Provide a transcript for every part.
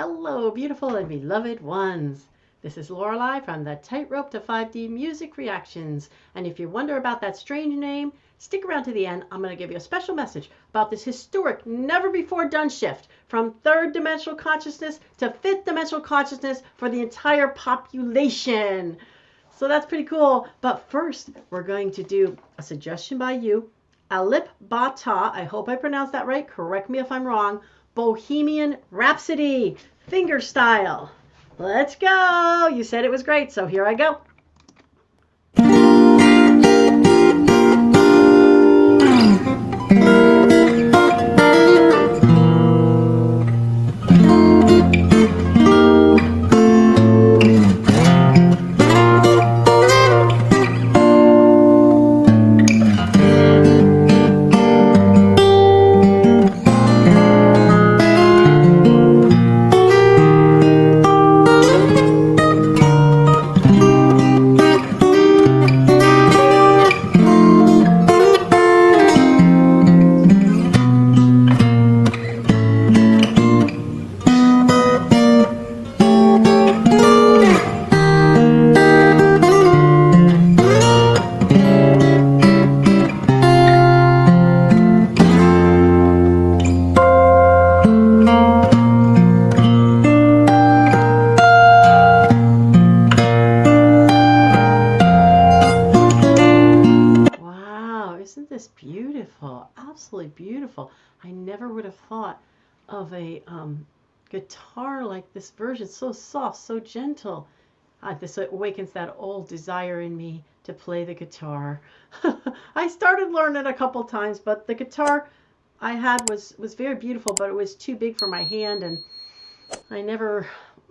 Hello, beautiful and beloved ones. This is Lorelei from the Tightrope to 5D Music Reactions. And if you wonder about that strange name, stick around to the end. I'm going to give you a special message about this historic, never before done shift from third dimensional consciousness to fifth dimensional consciousness for the entire population. So that's pretty cool. But first, we're going to do a suggestion by you, Alip Ba Ta. I hope I pronounced that right. Correct me if I'm wrong. Bohemian Rhapsody, fingerstyle. Let's go. You said it was great, so here I go. Isn't this beautiful? Absolutely beautiful. I never would have thought of a guitar like this version. So soft, so gentle. This awakens that old desire in me to play the guitar. I started learning a couple times, but the guitar I had was very beautiful, but it was too big for my hand, and I never,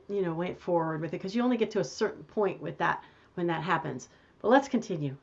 went forward with it because you only get to a certain point with that when that happens. But let's continue.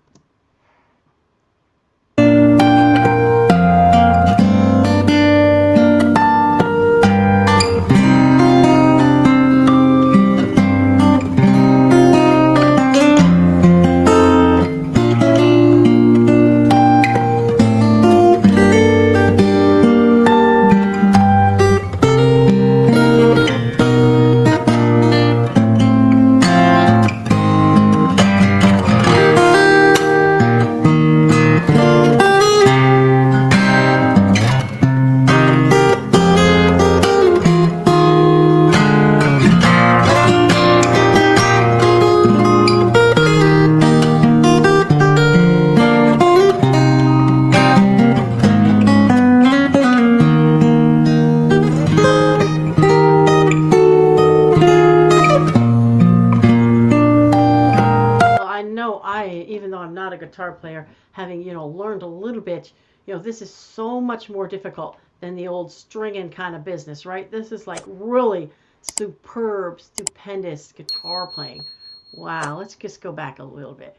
Even though I'm not a guitar player, having learned a little bit, this is so much more difficult than the old stringing kind of business, right? This is like really superb, stupendous guitar playing. Wow, let's just go back a little bit.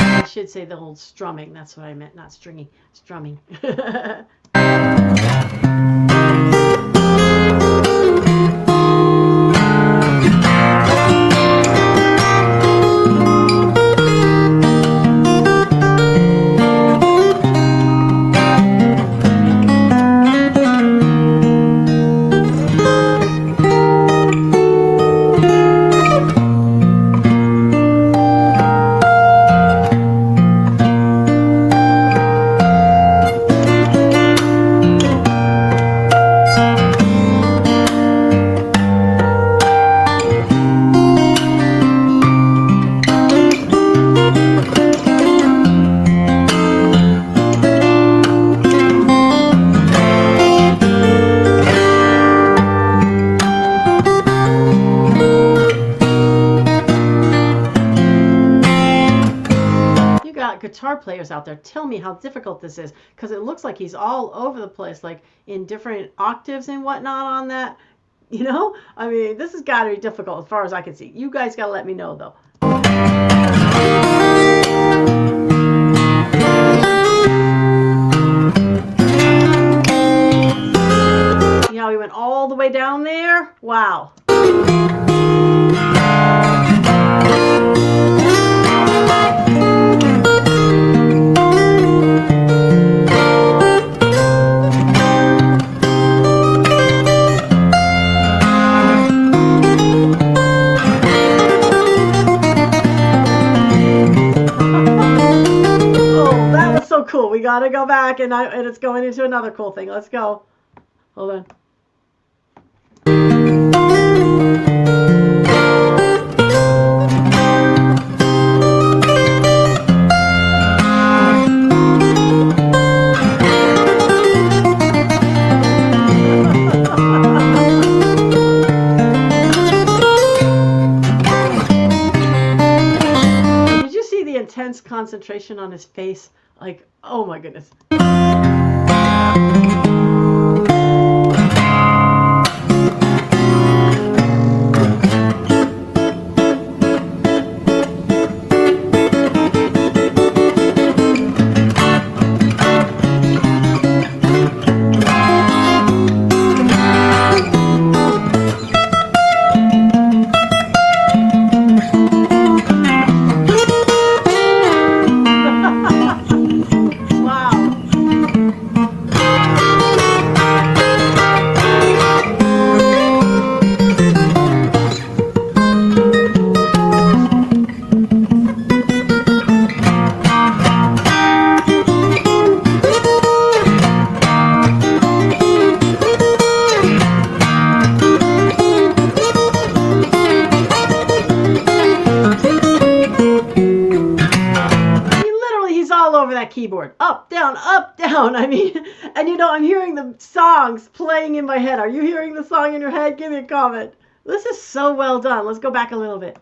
I should say the old strumming. That's what I meant, not stringing, strumming. Guitar players out there, tell me how difficult this is, because it looks like he's all over the place, like in different octaves and whatnot on that. I mean, this has got to be difficult as far as I can see. You guys got to let me know though. See how he went all the way down there? Wow. We got to go back, and it's going into another cool thing. Let's go. Hold on. Did you see the intense concentration on his face? Like, oh my goodness. Keyboard, up, down, up, down. I mean, and I'm hearing the songs playing in my head. Are you hearing the song in your head? Give me a comment. This is so well done. Let's go back a little bit.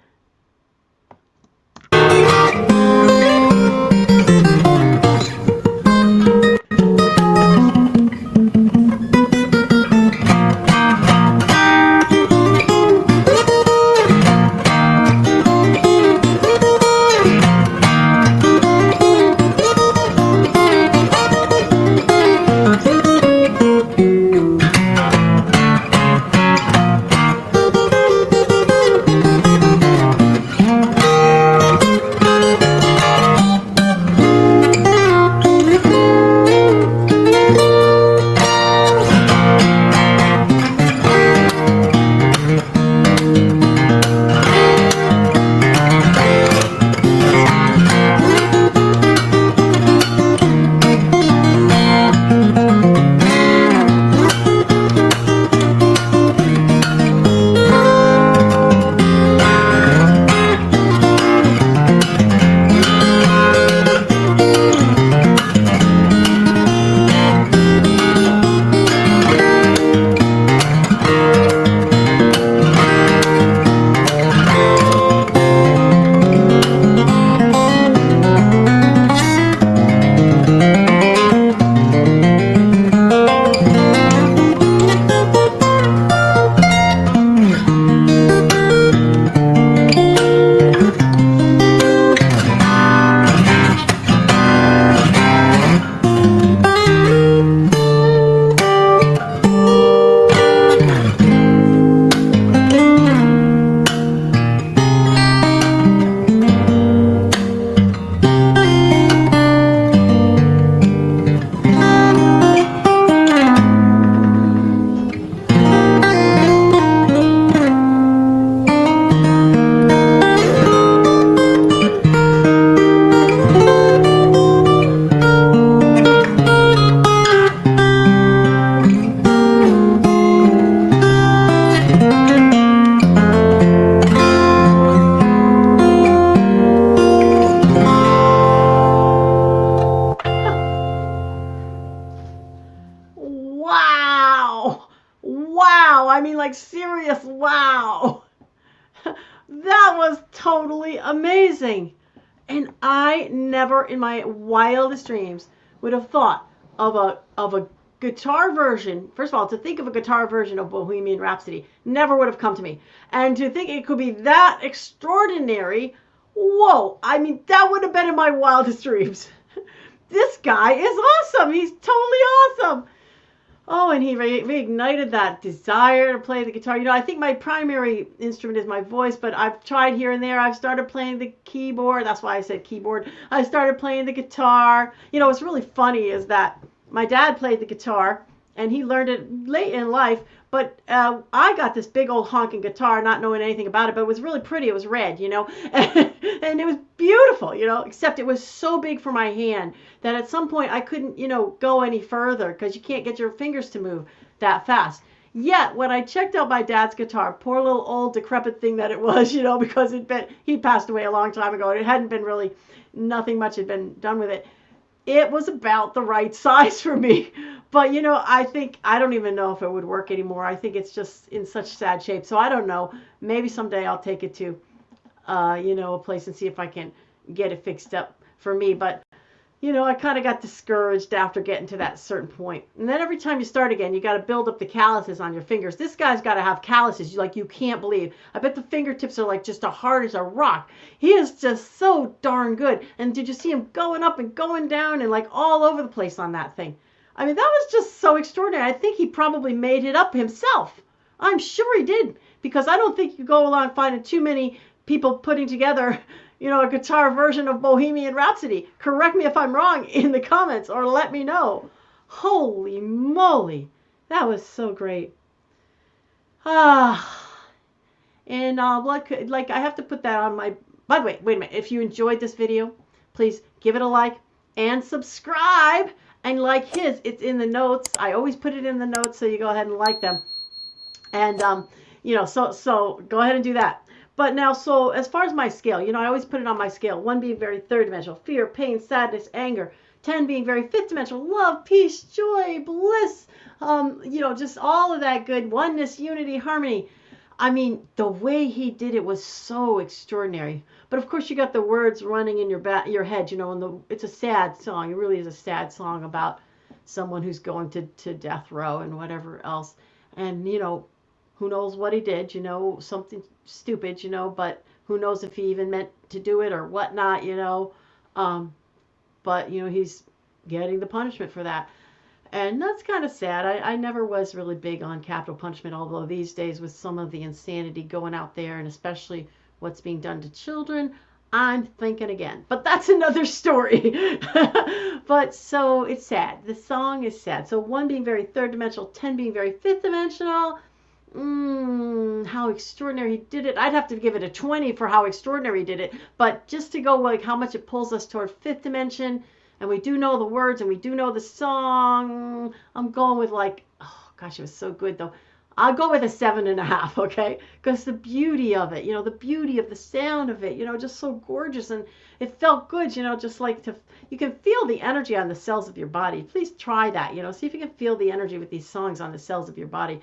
Wow. I mean, like, serious wow. That was totally amazing. And I never in my wildest dreams would have thought of a guitar version. First of all, to think of a guitar version of Bohemian Rhapsody never would have come to me. And to think it could be that extraordinary, whoa, I mean, that would have been in my wildest dreams. This guy is awesome. He's totally awesome. Oh, and he reignited that desire to play the guitar. I think my primary instrument is my voice, but I've tried here and there. I've started playing the keyboard. That's why I said keyboard. I started playing the guitar. What's really funny is that my dad played the guitar, and he learned it late in life, But I got this big old honking guitar, not knowing anything about it, but it was really pretty. It was red, you know, and it was beautiful, you know, except it was so big for my hand that at some point I couldn't, you know, go any further because you can't get your fingers to move that fast. Yet when I checked out my dad's guitar, poor little old decrepit thing that it was, you know, because he passed away a long time ago and it hadn't been really, nothing much had been done with it. It was about the right size for me. But, you know, I don't even know if it would work anymore. I think it's just in such sad shape. So I don't know. Maybe someday I'll take it to, you know, a place and see if I can get it fixed up for me. But, you know, I kind of got discouraged after getting to that certain point. And then every time you start again, you got to build up the calluses on your fingers. This guy's got to have calluses like you can't believe. I bet the fingertips are like just as hard as a rock. He is just so darn good. And did you see him going up and going down and like all over the place on that thing? I mean, that was just so extraordinary. I think he probably made it up himself. I'm sure he did, because I don't think you go along finding too many people putting together, you know, a guitar version of Bohemian Rhapsody. Correct me if I'm wrong in the comments or let me know. Holy moly, that was so great. And like I have to put that on my, by the way, wait a minute. If you enjoyed this video, please give it a like and subscribe. And like his, it's in the notes. I always put it in the notes, so you go ahead and like them. And, you know, so go ahead and do that. But now, so as far as my scale, you know, I always put it on my scale. 1 being very third dimensional, fear, pain, sadness, anger. 10 being very fifth dimensional, love, peace, joy, bliss, you know, just all of that good oneness, unity, harmony. I mean, the way he did it was so extraordinary. But of course, you got the words running in your head, you know, and it's a sad song. It really is a sad song about someone who's going to death row and whatever else. And, you know, who knows what he did, you know, something stupid, you know, but who knows if he even meant to do it or whatnot, you know. But, you know, he's getting the punishment for that. And that's kind of sad. I never was really big on capital punishment, although these days with some of the insanity going out there, and especially what's being done to children, I'm thinking again. But that's another story. But so it's sad. The song is sad. So 1 being very third dimensional, 10 being very fifth dimensional. How extraordinary he did it. I'd have to give it a 20 for how extraordinary he did it. But just to go like how much it pulls us toward fifth dimension, and we do know the words and we do know the song, I'm going with like, oh gosh, it was so good though. I'll go with a 7.5, okay? Because the beauty of it, you know, the beauty of the sound of it, you know, just so gorgeous, and it felt good, you know, just like you can feel the energy on the cells of your body. Please try that, you know, see if you can feel the energy with these songs on the cells of your body.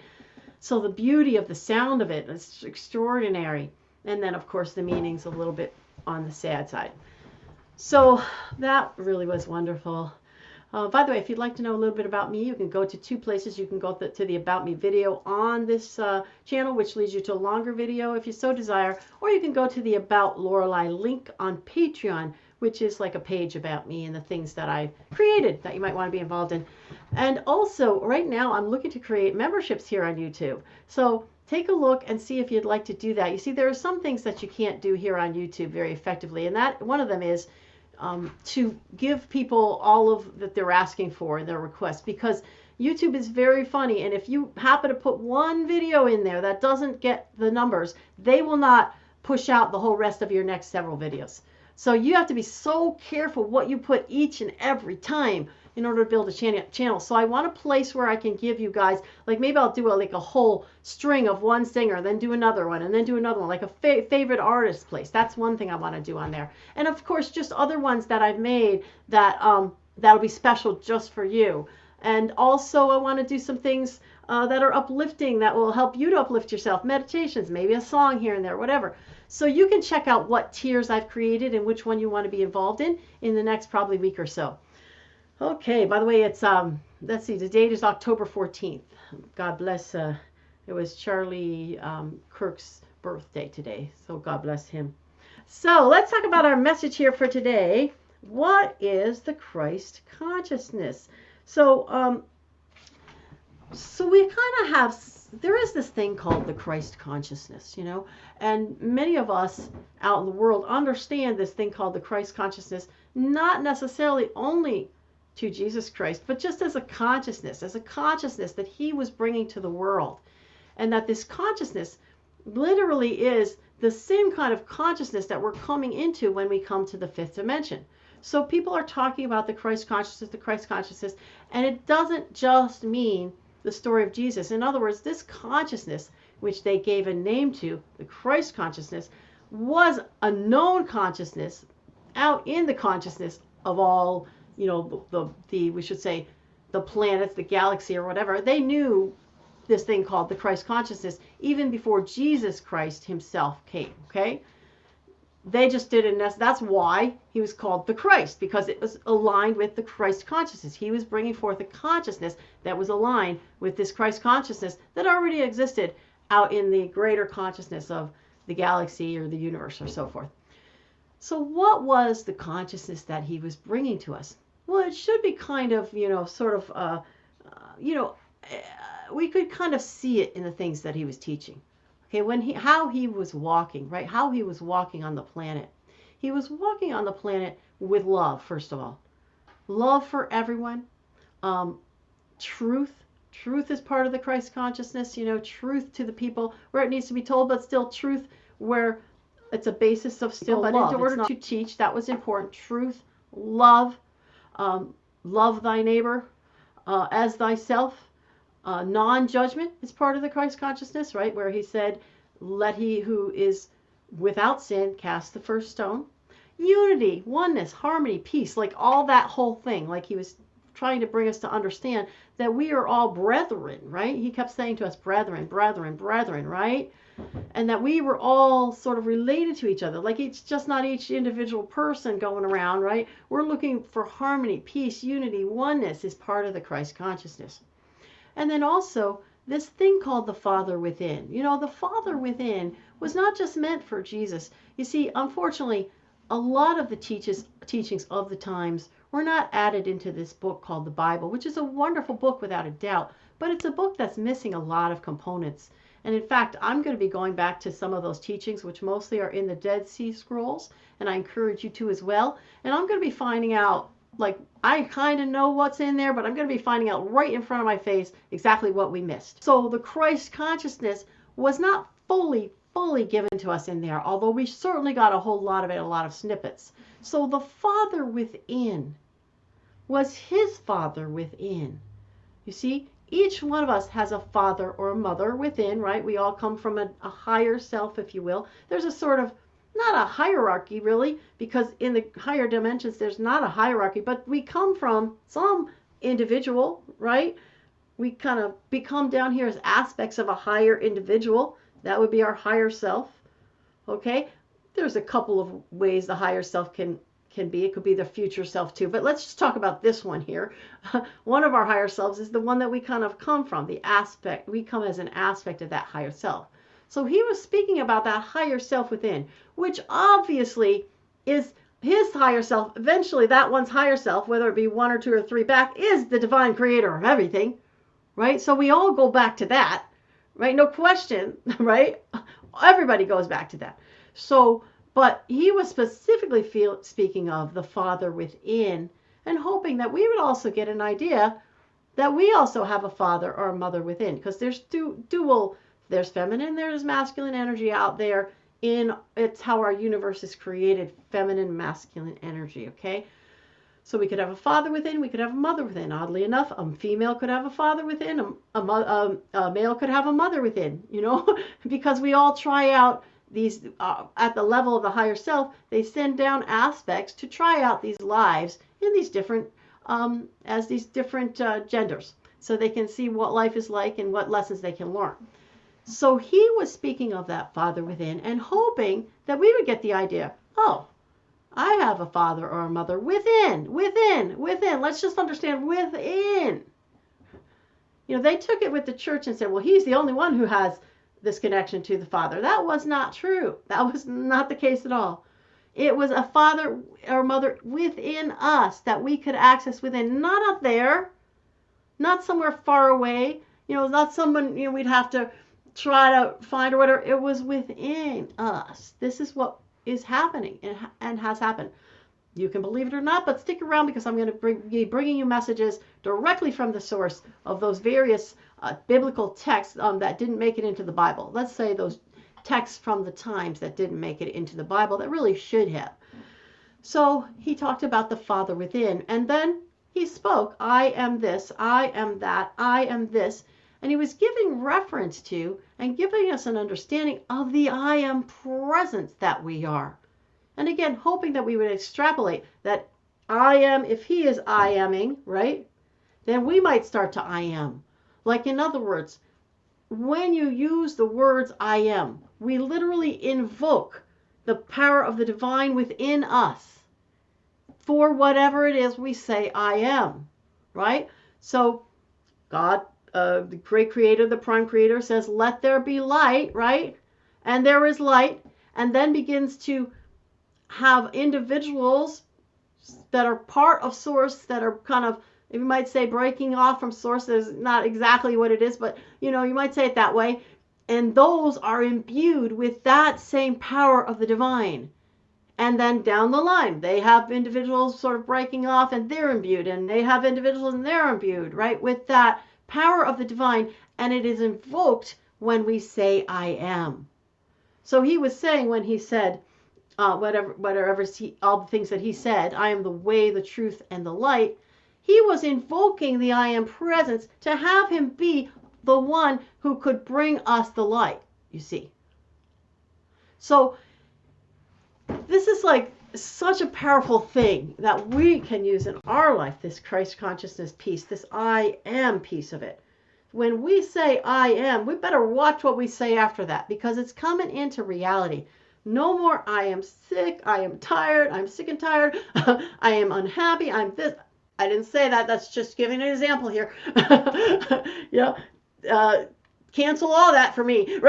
So the beauty of the sound of it is extraordinary. And then, of course, the meaning's a little bit on the sad side. So that really was wonderful. By the way, if you'd like to know a little bit about me, you can go to 2 places. You can go to the About Me video on this channel, which leads you to a longer video if you so desire, or you can go to the About Lorelei link on Patreon, which is like a page about me and the things that I created that you might want to be involved in. And also, right now, I'm looking to create memberships here on YouTube. So take a look and see if you'd like to do that. You see, there are some things that you can't do here on YouTube very effectively, and that one of them is to give people all of that they're asking for in their requests, because YouTube is very funny, and if you happen to put one video in there that doesn't get the numbers, they will not push out the whole rest of your next several videos. So you have to be so careful what you put each and every time in order to build a channel. So I want a place where I can give you guys, like maybe I'll do like a whole string of one singer, then do another one, and then do another one, like a favorite artist place. That's one thing I want to do on there. And of course, just other ones that I've made that that'll be special just for you. And also I want to do some things that are uplifting, that will help you to uplift yourself, meditations, maybe a song here and there, whatever. So you can check out what tiers I've created and which one you want to be involved in the next probably week or so. Okay, by the way, it's, let's see, the date is October 14th. God bless, it was Charlie Kirk's birthday today, so God bless him. So let's talk about our message here for today. What is the Christ consciousness? So, so we kind of have, there is this thing called the Christ consciousness, you know, and many of us out in the world understand this thing called the Christ consciousness, not necessarily only to Jesus Christ, but just as a consciousness that he was bringing to the world. and that this consciousness literally is the same kind of consciousness that we're coming into when we come to the fifth dimension. So people are talking about the Christ consciousness, and it doesn't just mean the story of Jesus. In other words, this consciousness, which they gave a name to, the Christ consciousness, was a known consciousness out in the consciousness of all, the we should say, the planets, the galaxy, or whatever. They knew this thing called the Christ consciousness even before Jesus Christ himself came, okay? They just didn't. That's why he was called the Christ, because it was aligned with the Christ consciousness. He was bringing forth a consciousness that was aligned with this Christ consciousness that already existed out in the greater consciousness of the galaxy or the universe or so forth. So what was the consciousness that he was bringing to us? Well, it should be kind of, we could kind of see it in the things that he was teaching. Okay, how he was walking, right? How he was walking on the planet. He was walking on the planet with love, first of all. Love for everyone. Truth. Truth is part of the Christ consciousness, truth to the people where it needs to be told, but still truth where it's a basis of still love. But in order to teach, that was important. Truth, love, love thy neighbor as thyself. Non-judgment is part of the Christ consciousness, right? Where he said, let he who is without sin cast the first stone. Unity, oneness, harmony, peace, like all that whole thing. Like he was trying to bring us to understand that we are all brethren, right? He kept saying to us, brethren, brethren, brethren, right? And that we were all sort of related to each other. Like it's just not each individual person going around, right? We're looking for harmony, peace, unity, oneness is part of the Christ consciousness. And then also this thing called the Father within. The Father within was not just meant for Jesus. You see, unfortunately, a lot of the teachings of the times were not added into this book called the Bible, which is a wonderful book without a doubt, but it's a book that's missing a lot of components. And in fact, I'm going to be going back to some of those teachings, which mostly are in the Dead Sea Scrolls, and I encourage you to as well. And I'm going to be finding out, like, I kind of know what's in there, but I'm going to be finding out right in front of my face exactly what we missed. So the Christ consciousness was not fully given to us in there, although we certainly got a whole lot of it, a lot of snippets. So the Father within was his Father within. You see, each one of us has a father or a mother within, right? We all come from a higher self, if you will. There's a sort of, not a hierarchy really, because in the higher dimensions there's not a hierarchy, but we come from some individual, right? We kind of become down here as aspects of a higher individual. That would be our higher self. Okay? There's a couple of ways the higher self can be. It could be the future self too, but let's just talk about this one here. One of our higher selves is the one that we kind of come from, the aspect. We come as an aspect of that higher self. So he was speaking about that higher self within, which obviously is his higher self. Eventually that one's higher self, whether it be 1 or 2 or 3 back, is the divine creator of everything, right? So we all go back to that, right? No question, right? Everybody goes back to that. So, but he was specifically speaking of the Father within and hoping that we would also get an idea that we also have a father or a mother within, because there's dual, there's feminine, there's masculine energy out there. It's how our universe is created, feminine, masculine energy, okay? So we could have a father within, we could have a mother within. Oddly enough, a female could have a father within, a male could have a mother within, because we all try out these, at the level of the higher self, they send down aspects to try out these lives in these different, as these different genders, so they can see what life is like and what lessons they can learn. So he was speaking of that Father within and hoping that we would get the idea, oh, I have a father or a mother within. Let's just understand within. They took it with the church and said, well, he's the only one who has this connection to the Father. That was not true. That was not the case at all. It was a father or mother within us that we could access within, not up there, not somewhere far away, not someone we'd have to try to find or whatever. It was within us. This is what is happening and has happened. You can believe it or not, but stick around, because I'm going to be bringing you messages directly from the source of those various biblical texts that didn't make it into the Bible. Let's say those texts from the times that didn't make it into the Bible that really should have. So he talked about the Father within, and then he spoke, I am this, I am that, I am this. And he was giving reference to and giving us an understanding of the I am presence that we are. And again, hoping that we would extrapolate that I am, if he is I aming, right? Then we might start to I am. Like in other words, when you use the words I am, we literally invoke the power of the divine within us for whatever it is we say I am, right? So God, the great creator, the prime creator says, let there be light, right? And there is light, and then begins to have individuals that are part of source, that are kind of, you might say, breaking off from source. Is not exactly what it is, but you might say it that way. And those are imbued with that same power of the divine. And then down the line, they have individuals sort of breaking off and they're imbued, and they have individuals and they're imbued, right, with that power of the divine. And it is invoked when we say I am. So he was saying when he said, all the things that he said, I am the way, the truth, and the light, he was invoking the I am presence to have him be the one who could bring us the light, you see. So this is like such a powerful thing that we can use in our life, this Christ consciousness piece, this I am piece of it. When we say I am, we better watch what we say after that, because it's coming into reality. No more I am sick, I am tired, I'm sick and tired, I am unhappy, I'm this. I didn't say that, that's just giving an example here. Cancel all that for me.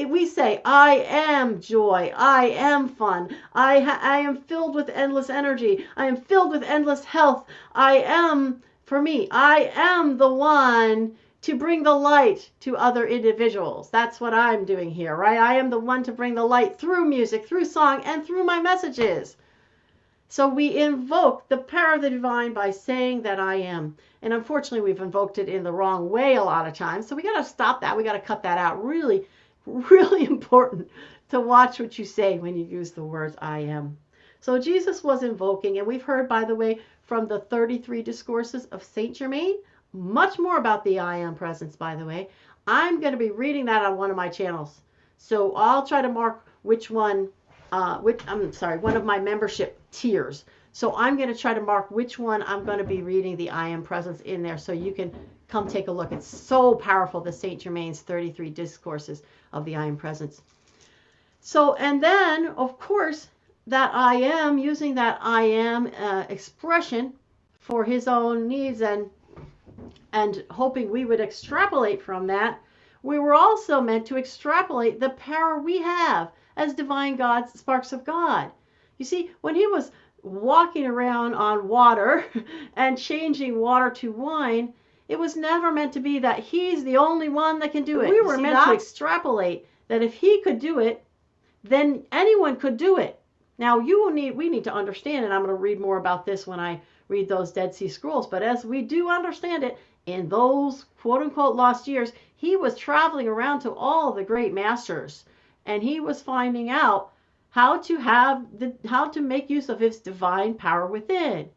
We say, I am joy, I am fun, I am filled with endless energy, I am filled with endless health, I am, for me, I am the one to bring the light to other individuals. That's what I'm doing here, right? I am the one to bring the light through music, through song, and through my messages. So we invoke the power of the divine by saying that I am. And unfortunately, we've invoked it in the wrong way a lot of times. So we got to stop that. We got to cut that out. Really, really important to watch what you say when you use the words I am. So Jesus was invoking, and we've heard, by the way, from the 33 discourses of Saint Germain, much more about the I am presence, by the way. I'm going to be reading that on one of my channels. So I'll try to mark which one, one of my membership tiers. So I'm going to try to mark which one I'm going to be reading the I am presence in there, so you can come take a look. It's so powerful, the Saint Germain's 33 discourses of the I am presence. So, and then, of course, that I am, using that I am expression for his own needs, and hoping we would extrapolate from that, we were also meant to extrapolate the power we have as divine gods, sparks of God. You see, when he was walking around on water and changing water to wine, it was never meant to be that he's the only one that can do it. We were meant to extrapolate that if he could do it, then anyone could do it. Now, we need to understand, and I'm going to read more about this when I read those Dead Sea Scrolls, but as we do understand it, in those quote-unquote lost years, he was traveling around to all the great masters, and he was finding out how to make use of his divine power within.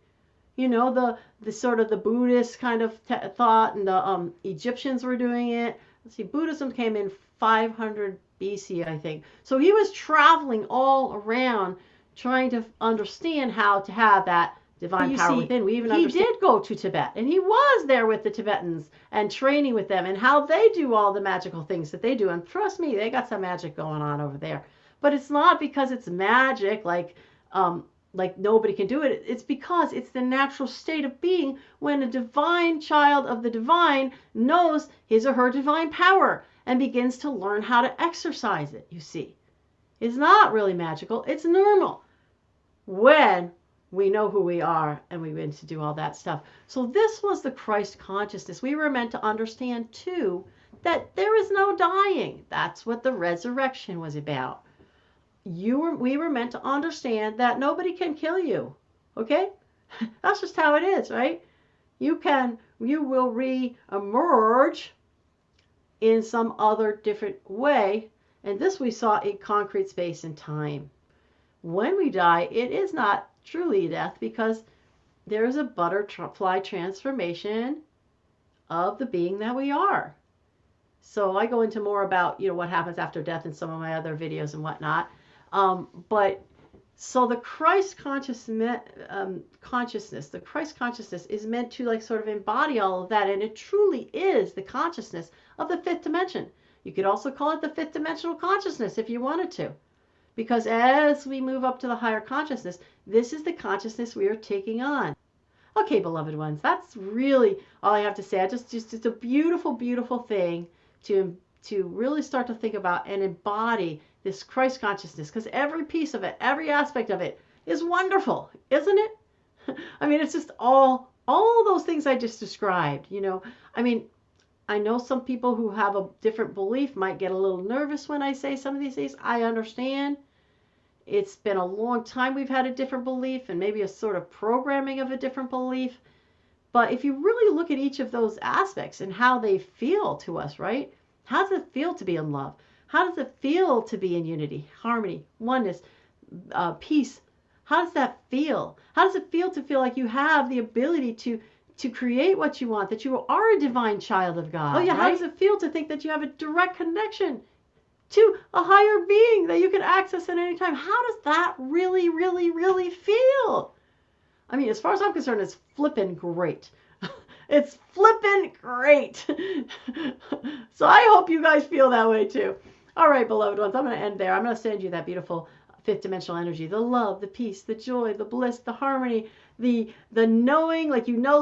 You know, the sort of the Buddhist kind of thought, and the Egyptians were doing it. Let's see, Buddhism came in 500 BC, I think. So he was traveling all around trying to understand how to have that divine power within. He did go to Tibet, and he was there with the Tibetans and training with them and how they do all the magical things that they do. And trust me, they got some magic going on over there. But it's not because it's magic, like nobody can do it. It's because it's the natural state of being when a divine child of the divine knows his or her divine power and begins to learn how to exercise it, you see. It's not really magical. It's normal when we know who we are and we begin to do all that stuff. So this was the Christ consciousness. We were meant to understand, too, that there is no dying. That's what the resurrection was about. We were meant to understand that nobody can kill you. Okay? That's just how it is, right? you will re-emerge in some other different way. And this we saw in concrete space and time. When we die, it is not truly death because there is a butterfly transformation of the being that we are. So I go into more about, what happens after death in some of my other videos and whatnot. But so the Christ consciousness, the Christ consciousness is meant to like sort of embody all of that. And it truly is the consciousness of the fifth dimension. You could also call it the fifth dimensional consciousness if you wanted to. Because as we move up to the higher consciousness, this is the consciousness we are taking on. Okay, beloved ones, that's really all I have to say. It's a beautiful, beautiful thing to really start to think about and embody this Christ consciousness, because every piece of it, every aspect of it is wonderful, isn't it? I mean, it's just all those things I just described, I mean, I know some people who have a different belief might get a little nervous when I say some of these things. I understand. It's been a long time we've had a different belief and maybe a sort of programming of a different belief. But if you really look at each of those aspects and how they feel to us, right? How does it feel to be in love? How does it feel to be in unity, harmony, oneness, peace? How does that feel? How does it feel to feel like you have the ability to create what you want, that you are a divine child of God? Oh yeah, right? How does it feel to think that you have a direct connection to a higher being that you can access at any time? How does that really, really, really feel? I mean, as far as I'm concerned, it's flippin' great. It's flippin' great. So I hope you guys feel that way too. All right, beloved ones, I'm going to end there. I'm going to send you that beautiful fifth dimensional energy, the love, the peace, the joy, the bliss, the harmony, the knowing, like you know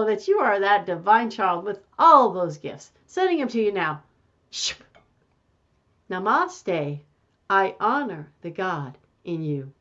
that you are that divine child with all those gifts. Sending them to you now. Namaste. I honor the God in you.